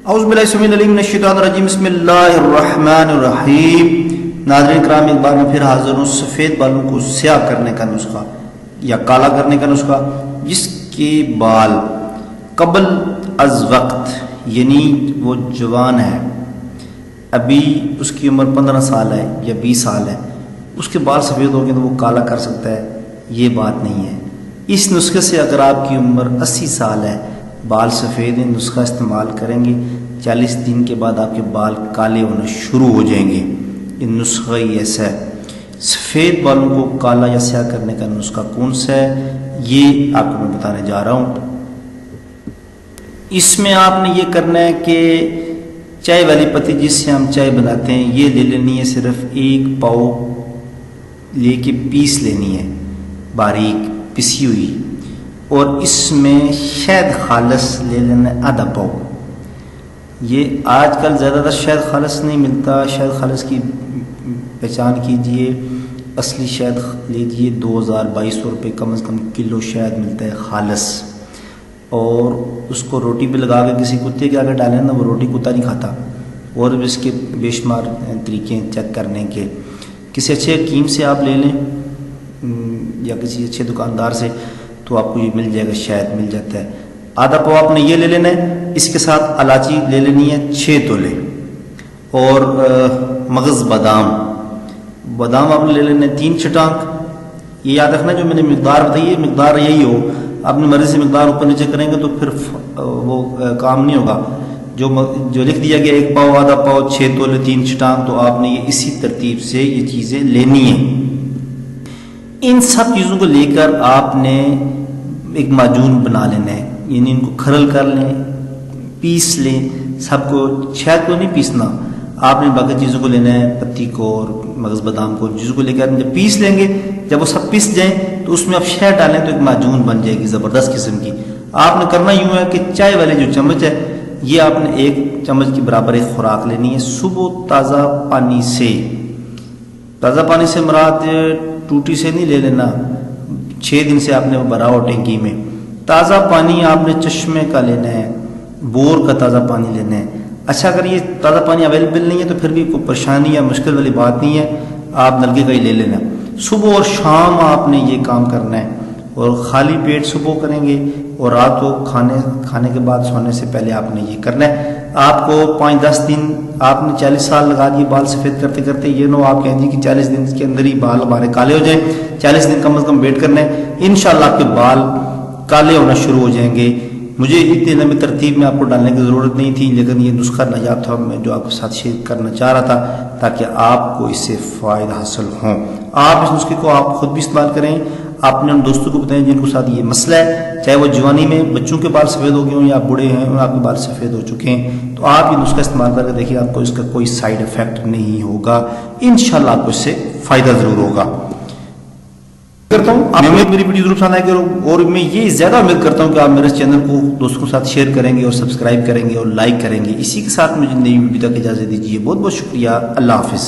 اعوذ باللہ السمیع العلیم من الشیطان الرجیم بسم اللہ الرحمن الرحیم۔ ناظرین کرام، ایک بار میں پھر حاضر ہوں سفید بالوں کو سیاہ کرنے کا نسخہ یا کالا کرنے کا نسخہ۔ جس کے بال قبل از وقت یعنی وہ جوان ہے، ابھی اس کی عمر 15 سال ہے یا 20 سال ہے، اس کے بال سفید ہو گئے تو وہ کالا کر سکتا ہے، یہ بات نہیں ہے۔ اس نسخے سے اگر آپ کی عمر 80 سال ہے، بال سفید ہیں، نسخہ استعمال کریں گے، 40 دن کے بعد آپ کے بال کالے ہونا شروع ہو جائیں گے۔ یہ نسخہ ہی ایسا ہے۔ سفید بالوں کو کالا یا سیاہ کرنے کا نسخہ کون سا ہے، یہ آپ کو میں بتانے جا رہا ہوں۔ اس میں آپ نے یہ کرنا ہے کہ چائے والی پتی جس سے ہم چائے بناتے ہیں، یہ لے لینی ہے، صرف 1 پاؤ لے کے پیس لینی ہے، باریک پسی ہوئی، اور اس میں شہد خالص لے لینا ہے ½ پاؤ۔ یہ آج کل زیادہ تر شہد خالص نہیں ملتا، شہد خالص کی پہچان کیجئے، اصلی شہد لیجئے، 2200 روپے کم از کم کلو شہد ملتا ہے خالص، اور اس کو روٹی پہ لگا کے کسی کتے کے آگے ڈالیں نا، وہ روٹی کتا نہیں کھاتا۔ اور بھی اس کے بے شمار طریقے چیک کرنے کے، کسی اچھے حکیم سے آپ لے لیں یا کسی اچھے دکاندار سے، تو آپ کو یہ مل جائے گا، شہد مل جاتا ہے۔ ½ پاؤ آپ نے یہ لے لینا ہے، اس کے ساتھ الائچی لے لینی ہے 6 تولے، اور مغز بادام آپ نے لے لینا ہے 3 چٹانک۔ یہ یاد رکھنا جو میں نے مقدار بتائی ہے، مقدار یہی ہو، اپنی مرضی سے مقدار اوپر نیچے کریں گے تو پھر وہ کام نہیں ہوگا۔ جو لکھ دیا گیا 1 پاؤ، ½ پاؤ، 6 تولے، 3 چٹانک، تو آپ نے یہ اسی ترتیب سے یہ چیزیں لینی ہیں۔ ان سب چیزوں کو لے کر آپ نے ایک معجون بنا لینا ہے، یعنی ان کو کھرل کر لیں، پیس لیں، سب کو، شہد کو نہیں پیسنا، آپ نے باقی چیزوں کو لینا ہے، پتی کو اور مغز بادام کو، چیزوں کو لے کر جب پیس لیں گے، جب وہ سب پیس جائیں تو اس میں آپ شہد ڈالیں تو ایک معجون بن جائے گی زبردست قسم کی۔ آپ نے کرنا یوں ہے کہ چائے والے جو چمچ ہے، یہ آپ نے 1 چمچ کے برابر ایک خوراک لینی ہے، صبح تازہ پانی سے مراد ٹوٹی سے نہیں لے لینا، 6 دن سے آپ نے بھرا ہو ٹینکی میں۔ تازہ پانی آپ نے چشمے کا لینا ہے، بور کا تازہ پانی لینا ہے۔ اچھا، اگر یہ تازہ پانی اویلیبل نہیں ہے تو پھر بھی کوئی پریشانی یا مشکل والی بات نہیں ہے، آپ نلکے کا ہی لے لینا۔ صبح اور شام آپ نے یہ کام کرنا ہے، اور خالی پیٹ صبح کریں گے، اور رات کو کھانے کے بعد سونے سے پہلے آپ نے یہ کرنا ہے۔ آپ کو 5-10 دن، آپ نے 40 سال لگا دیے بال سفید کرتے کرتے، یہ نو آپ کہیں گے کہ 40 دن کے اندر ہی بال ہمارے کالے ہو جائیں، 40 دن کم از کم ویٹ کرنا ہے، انشاءاللہ آپ کے بال کالے ہونا شروع ہو جائیں گے۔ مجھے اتنی لمبی ترتیب میں آپ کو ڈالنے کی ضرورت نہیں تھی، لیکن یہ نسخہ نایاب تھا، میں جو آپ کے ساتھ شیئر کرنا چاہ رہا تھا تاکہ آپ کو اس سے فائدہ حاصل ہوں۔ آپ اس نسخے کو آپ خود بھی استعمال کریں، اپنے ان دوستوں کو بتائیں جن کے ساتھ یہ مسئلہ ہے، چاہے وہ جوانی میں بچوں کے بال سفید ہو گئے ہوں یا بوڑھے ہیں آپ کے بال سفید ہو چکے ہیں، تو آپ یہ نسخہ استعمال کر کے دیکھیے، آپ کو اس کا کوئی سائیڈ افیکٹ نہیں ہوگا، انشاءاللہ آپ کو اس سے فائدہ ضرور ہوگا۔ کرتا ہوں آپ میری ویڈیو ضرور پسند آئے گی، اور میں یہ زیادہ امید کرتا ہوں کہ آپ میرے چینل کو دوستوں کے ساتھ شیئر کریں گے اور سبسکرائب کریں گے اور لائک کریں گے۔ اسی کے ساتھ مجھے نئی ویڈیو تک اجازت دیجیے، بہت بہت شکریہ، اللہ حافظ۔